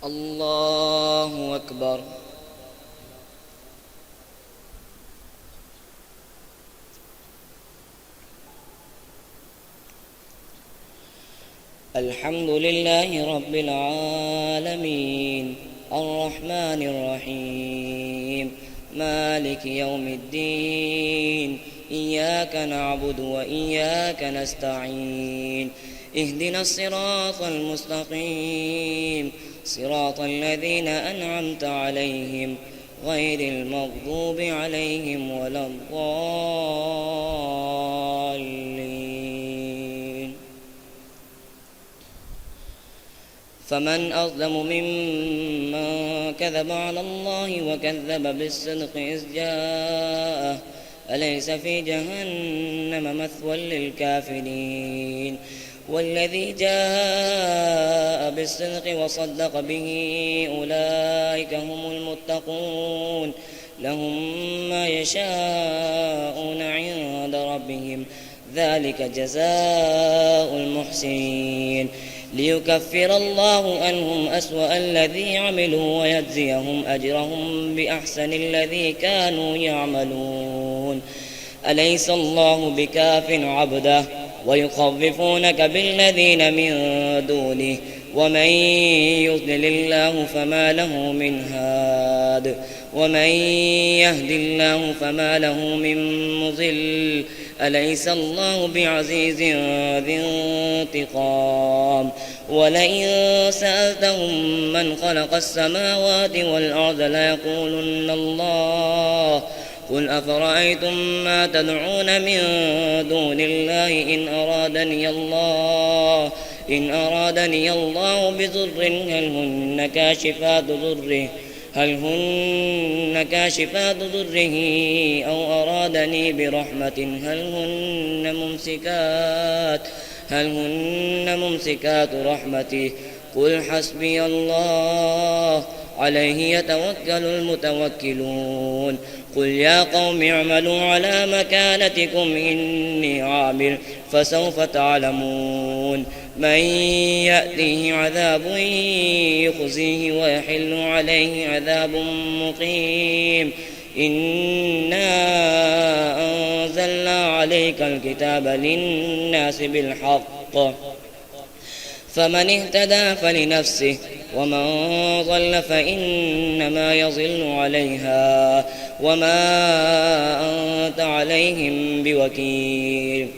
الله أكبر. الحمد لله رب العالمين الرحمن الرحيم مالك يوم الدين إياك نعبد وإياك نستعين اهدنا الصراط المستقيم صراط الذين أنعمت عليهم غير المغضوب عليهم ولا الضالين. فمن أظلم ممن كذب على الله وكذب بالصدق إذ جاءه أليس في جهنم مثوى للكافرين والذي جاء بالصدق وصدق به أولئك هم المتقون لهم ما يشاءون عند ربهم ذلك جزاء المحسنين ليكفر الله عنهم أسوأ الذي عملوا ويجزيهم أجرهم بأحسن الذي كانوا يعملون. أليس الله بكاف عبده ويخوفونك بالذين من دونه ومن يضلل الله فما له من هاد ومن يهد الله فما له من مضل. أليس الله بعزيز ذي انتقام. ولئن سألتهم من خلق السماوات والأرض ليقولن الله قل أفرأيتم ما تدعون من دون الله إن أرادني الله بضر هل هن كاشفات ضره أو أرادني برحمة هل هن ممسكات رحمته قل حسبي الله عليه يتوكل المتوكلون. قل يا قوم اعملوا على مكانتكم إني عامل فسوف تعلمون من يأتيه عذاب يخزيه ويحل عليه عذاب مقيم. إنا أنزلنا عليك الكتاب للناس بالحق فمن اهتدى فلنفسه ومن ضل فإنما يضل عليها وما أنت عليهم بوكيل.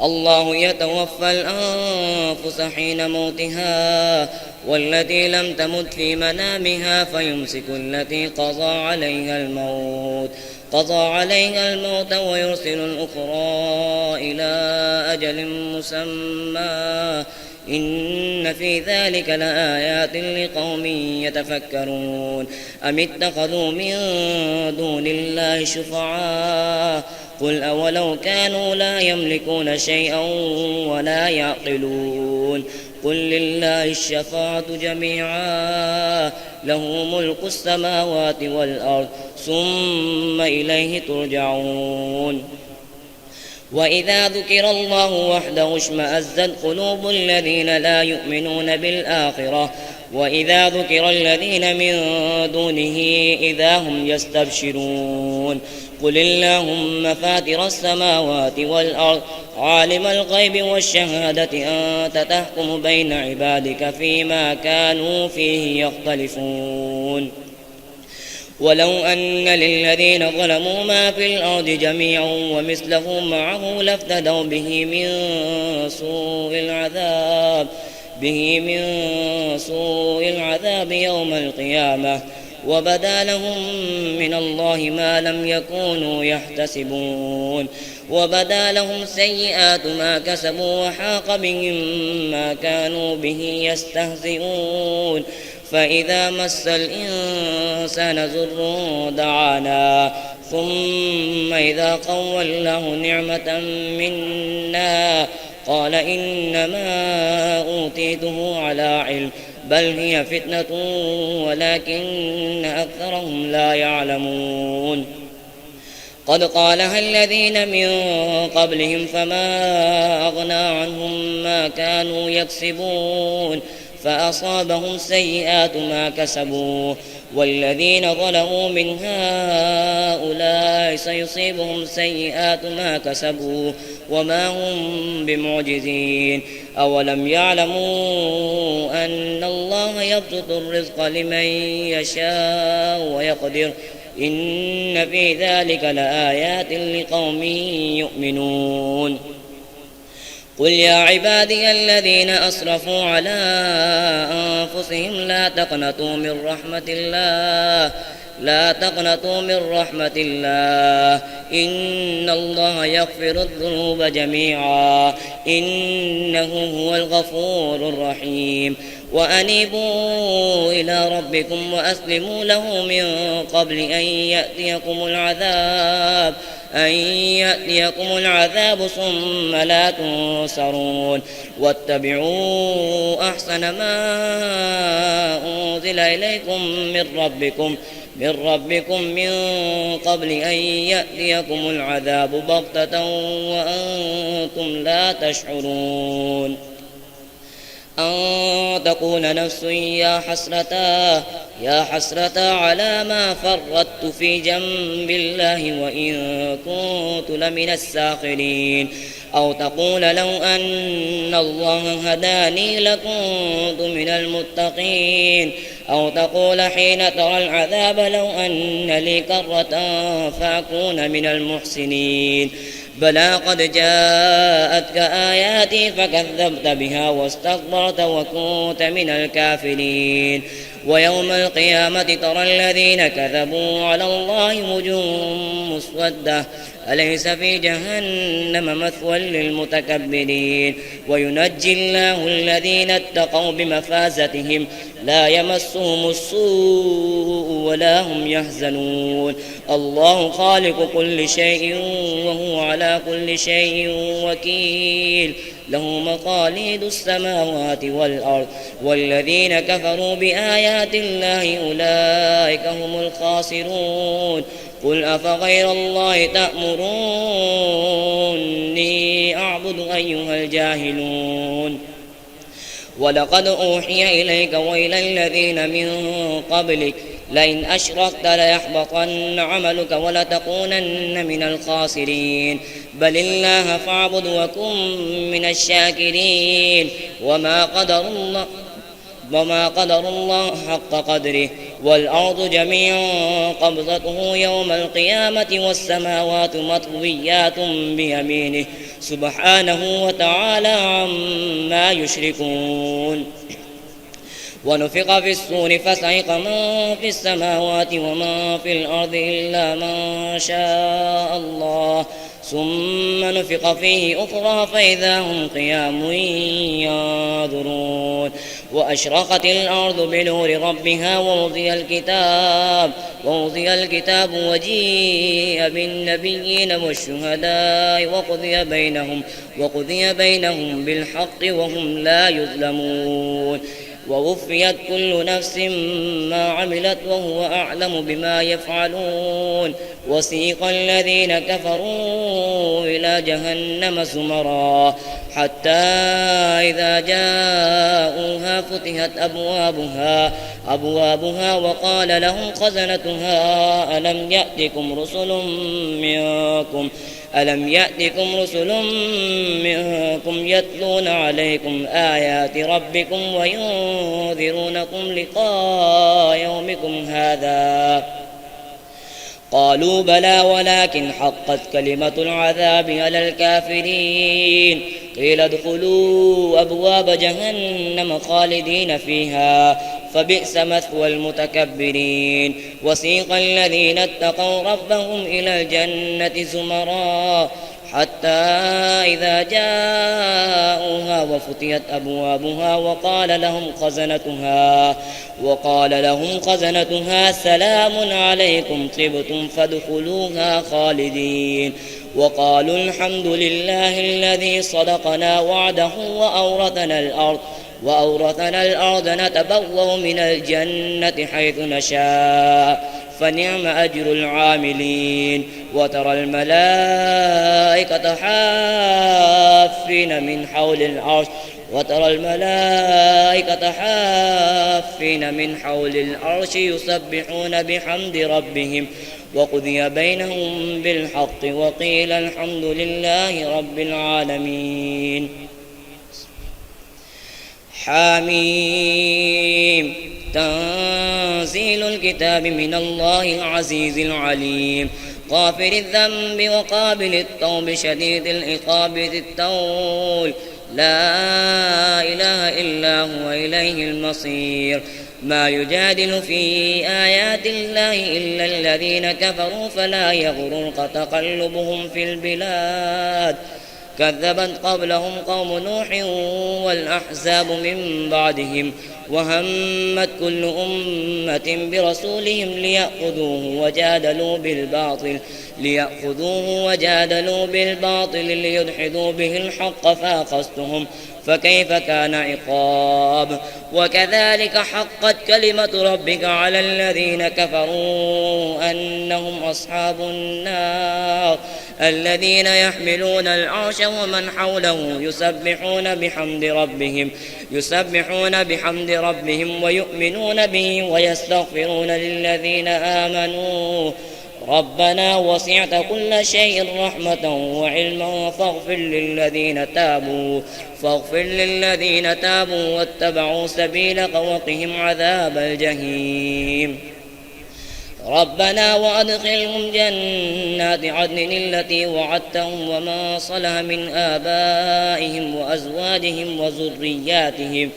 الله يتوفى الأنفس حين موتها والتي لم تمت في منامها فيمسك التي قضى عليها الموت ويرسل الأخرى إلى أجل مسمى إن في ذلك لآيات لقوم يتفكرون. أم اتخذوا من دون الله شفعاء قل أولو كانوا لا يملكون شيئا ولا يعقلون قل لله الشفاعة جميعا له ملك السماوات والأرض ثم إليه ترجعون. وإذا ذكر الله وحده اشمأزت قلوب الذين لا يؤمنون بالآخرة وإذا ذكر الذين من دونه إذا هم يستبشرون. قل اللهم فاتر السماوات والأرض عالم الغيب والشهادة أنت تحكم بين عبادك فيما كانوا فيه يختلفون. ولو أن للذين ظلموا ما في الأرض جميعا ومثله معه لافتدوا به من سوء العذاب يوم القيامة وبدا لهم من الله ما لم يكونوا يحتسبون. وبدا لهم سيئات ما كسبوا وحاق بهم ما كانوا به يستهزئون. فإذا مس الإنسان ضر دعانا ثم إذا خولناه نعمة منا قال إنما أوتيته على علم بل هي فتنة ولكن أكثرهم لا يعلمون. قد قالها الذين من قبلهم فما أغنى عنهم ما كانوا يكسبون فأصابهم سيئات ما كسبوا والذين ظلموا من هؤلاء سيصيبهم سيئات ما كسبوا وما هم بمعجزين أولم يعلموا أن الله يبسط الرزق لمن يشاء ويقدر إن في ذلك لآيات لقوم يؤمنون قل يا عبادي الذين أسرفوا على أنفسهم لا تقنطوا من رحمة الله إن الله يغفر الذنوب جميعا إنه هو الغفور الرحيم وأنيبوا إلى ربكم وأسلموا له من قبل أن يأتيكم العذاب ثم لا تنصرون واتبعوا أحسن ما أنزل إليكم من ربكم من قبل أن يأتيكم العذاب بغتة وأنتم لا تشعرون أن تقول نفس يا حسرة على ما فرطت في جنب الله وإن كنت لمن الساخرين أو تقول لو أن الله هداني لكنت من المتقين أو تقول حين ترى العذاب لو أن لي كرة فأكون من المحسنين بلى قد جاءتك آياتي فكذبت بها واستكبرت وكنت من الكافرين ويوم القيامة ترى الذين كذبوا على الله وجوههم مسودة أليس في جهنم مثوى للمتكبرين وينجي الله الذين اتقوا بمفازتهم لا يمسهم السوء ولا هم يحزنون الله خالق كل شيء وهو على كل شيء وكيل له مقاليد السماوات والأرض والذين كفروا بآيات الله أولئك هم الخاسرون قل أفغير الله تأمروني أعبد أيها الجاهلون ولقد أوحي إليك وإلى الذين من قبلك لئن أشركت ليحبطن عملك ولتكونن من الخاسرين بل الله فاعبد وكن من الشاكرين وما قدر الله حق قدره والأرض جميعا قبضته يوم القيامة والسماوات مطويات بيمينه سبحانه وتعالى عما يشركون ونفخ في الصور فصعق من في السماوات ومن في الأرض إلا من شاء الله ثم نفخ فيه أخرى فإذا هم قيام ينظرون وأشرقت الأرض بنور ربها ووضع الكتاب وجيء بالنبيين والشهداء وقضي بينهم بالحق وهم لا يظلمون ووفيت كل نفس ما عملت وهو أعلم بما يفعلون وسيق الذين كفروا إلى جهنم زمرا حتى إذا جاءوها فتحت أبوابها وقال لهم خزنتها ألم يأتكم رسل منكم يتلون عليكم آيات ربكم وينذرونكم لقاء يومكم هذا قالوا بلى ولكن حقت كلمة العذاب على الكافرين قيل ادخلوا أبواب جهنم خالدين فيها فبئس مثوى المتكبرين وسيق الذين اتقوا ربهم إلى الجنة زمرا حتى إذا جاءوها وفتحت أبوابها وقال لهم خزنتها سلام عليكم طبتم فادخلوها خالدين وقالوا الحمد لله الذي صدقنا وعده وأورثنا الأرض نتبوأ من الجنة حيث نشاء فنعم أجر العاملين. وترى الملائكة حافين من حول العرش يسبحون بحمد ربهم وقضي بينهم بالحق وقيل الحمد لله رب العالمين. حميم تنزيل الكتاب من الله العزيز العليم غافر الذنب وقابل التوب شديد العقاب ذي الطول لا إله إلا هو إليه المصير. ما يجادل في آيات الله إلا الذين كفروا فلا يغررك تقلبهم في البلاد. كذبت قبلهم قوم نوح والأحزاب من بعدهم وهمت كل أمة برسولهم ليأخذوه وجادلوا بالباطل ليدحضوا به الحق فأخذتهم فكيف كان عقاب. وكذلك حقت كلمة ربك على الذين كفروا أنهم أصحاب النار الذين يحملون العرش ومن حوله يسبحون بحمد ربهم ويؤمنون به ويستغفرون للذين آمنوا ربنا وسعت كل شيء رحمة وعلما فاغفر للذين تابوا واتبعوا سبيلك وقهم عذاب الجحيم. ربنا وأدخلهم جنات عدن التي وعدتهم وما صلح من آبائهم وأزواجهم وذرياتهم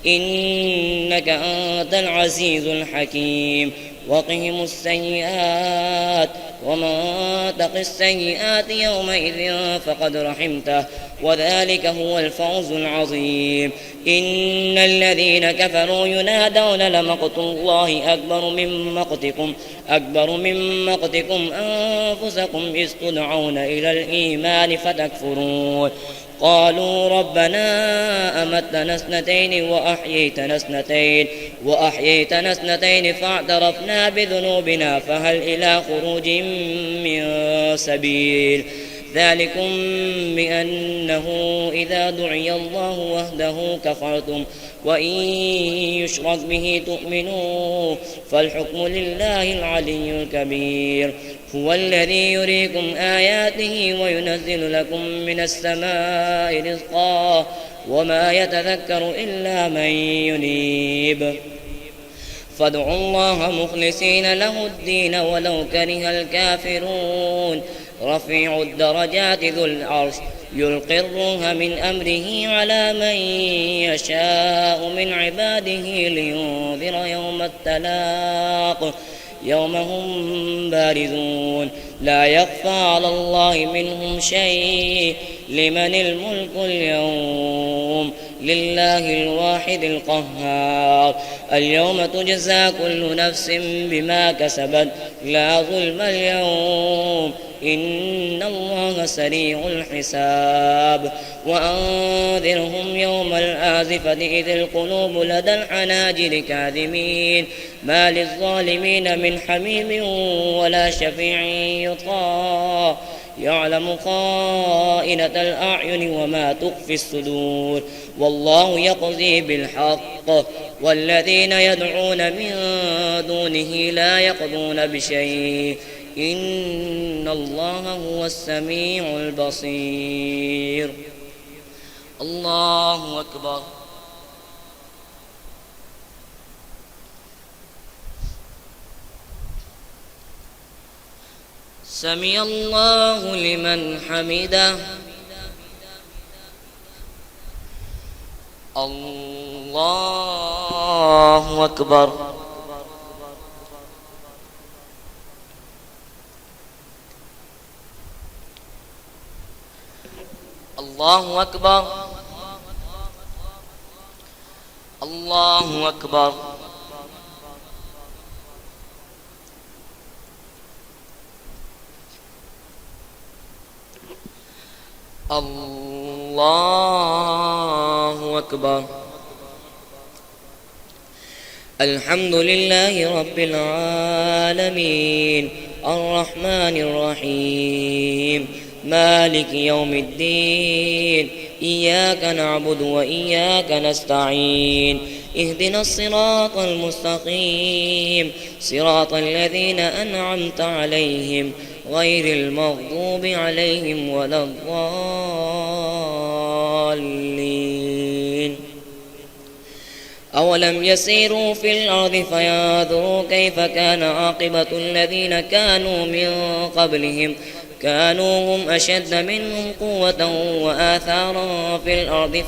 إنك أنت العزيز الحكيم. وقهم السيئات ومن تق السيئات يومئذ فقد رحمته وذلك هو الفوز العظيم. إن الذين كفروا ينادون لمقت الله أكبر من مقتكم أنفسكم إذ تدعون إلى الإيمان فتكفرون. قالوا ربنا أمتنا اثنتين وأحييتنا اثنتين فاعترفنا بذنوبنا فهل إلى خروج من سبيل. ذلكم بأنه إذا دعي الله وحده كفرتم وإن يشرك به تؤمنوا فالحكم لله العلي الكبير. هو الذي يريكم آياته وينزل لكم من السماء رزقا وما يتذكر إلا من ينيب. فادعوا الله مخلصين له الدين ولو كره الكافرون. رفيع الدرجات ذو العرش يلقي الروح من أمره على من يشاء من عباده لينذر يوم التلاق يوم هم بارزون لا يخفى على الله منهم شيء. لمن الملك اليوم لله الواحد القهار. اليوم تجزى كل نفس بما كسبت لا ظلم اليوم إن الله سريع الحساب. وأنذرهم يوم الآزفة إذ القلوب لدى الحناجر كاظمين ما للظالمين من حميم ولا شفيع يطاع يعلم خائنة الأعين وما تخفي الصدور والله يقضي بالحق والذين يدعون من دونه لا يقضون بشيء إن الله هو السميع البصير. الله أكبر. سمع الله لمن حمده. الله أكبر. الله أكبر. الله أكبر. الله أكبر. الحمد لله رب العالمين الرحمن الرحيم مالك يوم الدين إياك نعبد وإياك نستعين اهدنا الصراط المستقيم صراط الذين أنعمت عليهم غير المغضوب عليهم ولا الضالين. أولم يسيروا في الأرض فينظروا كيف كان عاقبة الذين كانوا من قبلهم كانوا هم أشد منهم قوة وآثارا في الأرض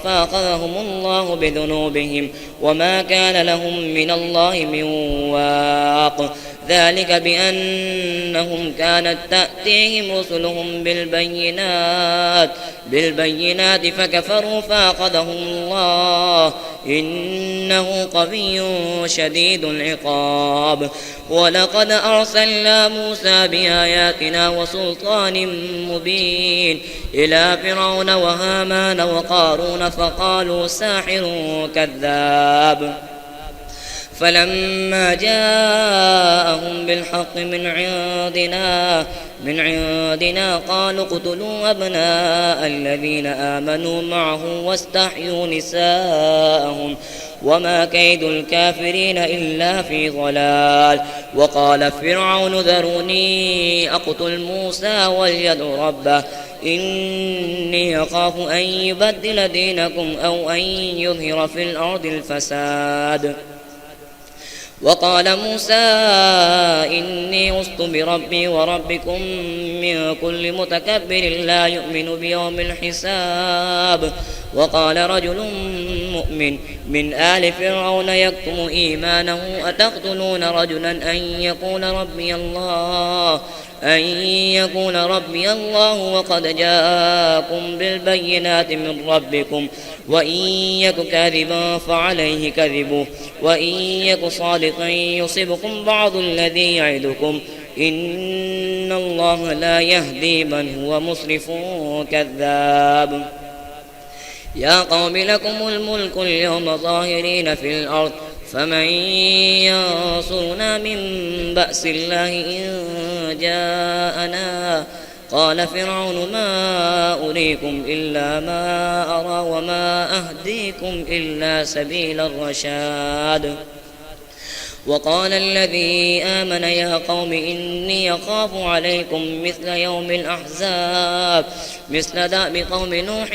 فأخذهم الله بذنوبهم وما كان لهم من الله من واق ذلك بأنهم كانت تأتيهم رسلهم بالبينات فكفروا فأخذهم الله إنه قوي شديد العقاب. ولقد أرسلنا موسى بآياتنا وسلطان مبين إلى فرعون وهامان وقارون فقالوا ساحر كذاب فلما جاءهم بالحق من عندنا قالوا اقتلوا أبناء الذين آمنوا معه واستحيوا نساءهم وما كيد الكافرين إلا في ضلال. وقال فرعون ذروني أقتل موسى وليدع ربه إني أخاف أن يبدل دينكم أو أن يظهر في الأرض الفساد. وقال موسى إني عصت بربي وربكم من كل متكبر لا يؤمن بيوم الحساب. وقال رجل مؤمن من آل فرعون يكتم إيمانه أتقتلون رجلا أن يقول ربي الله وقد جاءكم بالبينات من ربكم وإن يك كاذبا فعليه كذبه وإن يك صادقا يصبكم بعض الذي يعدكم إن الله لا يهدي من هو مسرف كذاب. يا قوم لكم الملك اليوم ظاهرين في الأرض فمن ينصرنا من بأس الله إن جاءنا. قال فرعون ما أريكم إلا ما أرى وما أهديكم إلا سبيل الرشاد. وقال الذي آمن يا قوم إني أخاف عليكم مثل يوم الأحزاب مثل دأب قوم نوح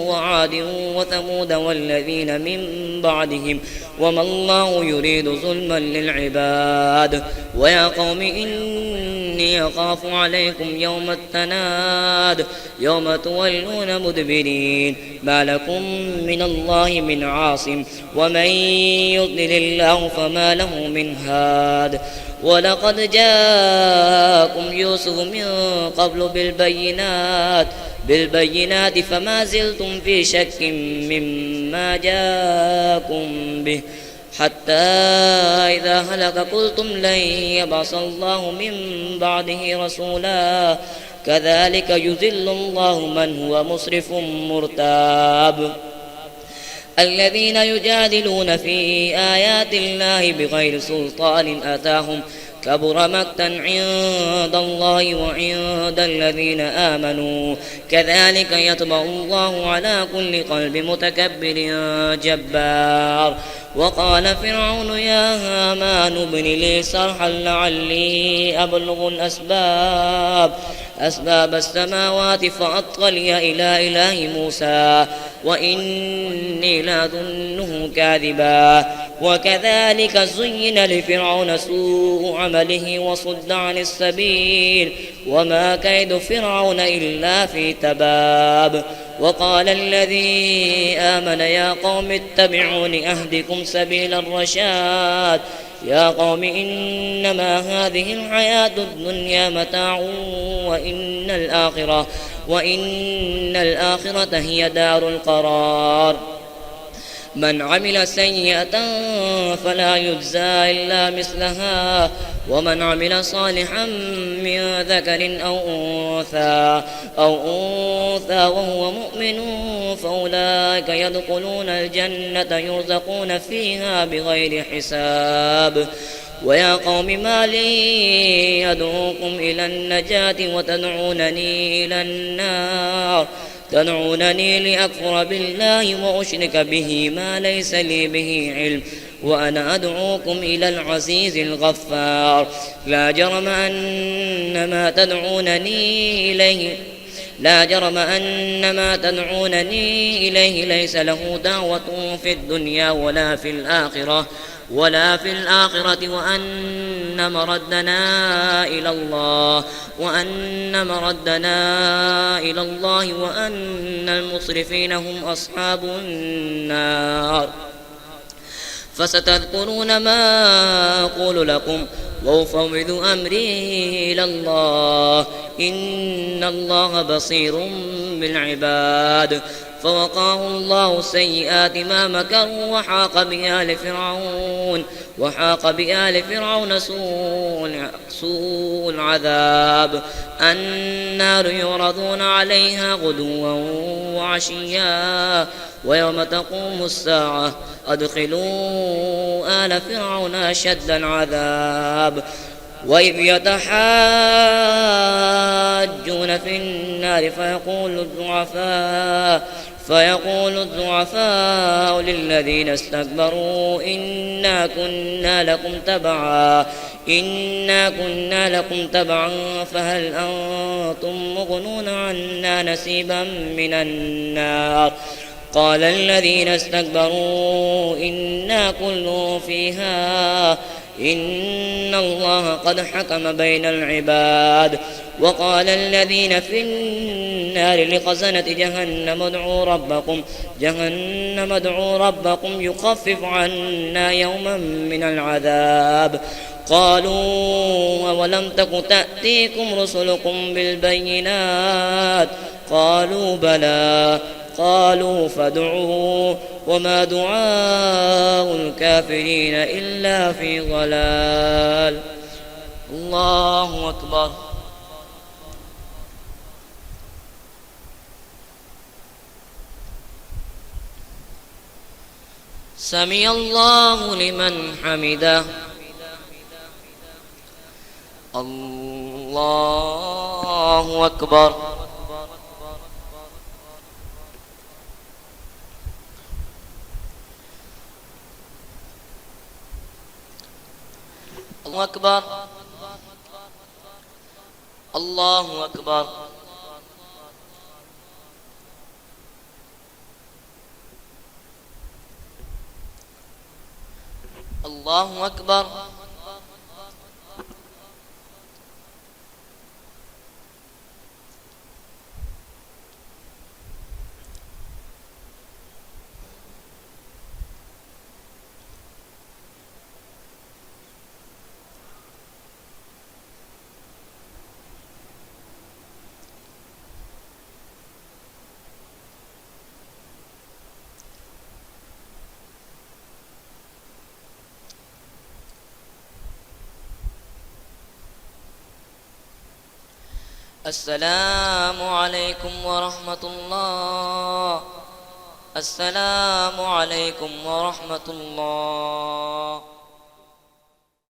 وعاد وثمود والذين من بعدهم وما الله يريد ظلما للعباد. ويا قوم إني أخاف عليكم يوم التناد يوم تولون مدبرين ما لكم من الله من عاصم ومن يضلل الله فما له من هاد. ولقد جاءكم يوسف من قبل بالبينات فما زلتم في شك مما جاءكم به حتى إذا هلك قلتم لن يبعث الله من بعده رسولا كذلك يذل الله من هو مسرف مرتاب. الذين يجادلون في آيات الله بغير سلطان أتاهم كبر مقتا عند الله وعند الذين آمنوا كذلك يطبع الله على كل قلب متكبر جبار. وقال فرعون يا هامان ابن لي صرحا لعلي أبلغ أسباب السماوات فأطلع إلى إله موسى وإني لأظنه كاذبا. وكذلك زين لفرعون سوء عمله وصد عن السبيل وما كيد فرعون إلا في تباب. وقال الذي آمن يا قوم اتبعون أهدكم سبيل الرشاد. يا قوم إنما هذه الحياة الدنيا متاع وإن الآخرة هي دار القرار. من عمل سيئة فلا يجزى إلا مثلها ومن عمل صالحا من ذكر أو أنثى وهو مؤمن فأولئك يدخلون الجنة يرزقون فيها بغير حساب. ويا قوم ما لي يدعوكم إلى النجاة وتدعونني إلى النار تدعونني لأكفر بالله وأشرك به ما ليس لي به علم وأنا أدعوكم إلى العزيز الغفار. لا جرم أن ما تدعونني إليه ليس له دعوة في الدنيا ولا في الآخرة وأن مردنا إلى الله وأن المسرفين هم أصحاب النار. فستذكرون ما أقول لكم وأفوض أمري إلى الله إن الله بصير بالعباد. فوقاه الله سيئات ما مكروا وحاق بآل فرعون سوء العذاب. النار يعرضون عليها غدوا وعشيا ويوم تقوم الساعة أدخلوا آل فرعون أشد العذاب. وإذ يتحاجون في النار فيقول الضعفاء للذين استكبروا إنا كنا لكم تبعا فهل أنتم مغنون عنا نصيبا من النار. قال الذين استكبروا إنا كل فيها إن الله قد حكم بين العباد. وقال الذين في النار لخزنة جهنم ادعوا ربكم يخفف عنا يوما من العذاب. قالوا أولم تك تأتيكم رسلكم بالبينات قالوا بلى قالوا فادعوا وما دعاء الكافرين إلا في ضلال. الله أكبر. سمع الله لمن حمده. الله أكبر. الله أكبر. الله أكبر. الله أكبر. السلام عليكم ورحمة الله. السلام عليكم ورحمة الله.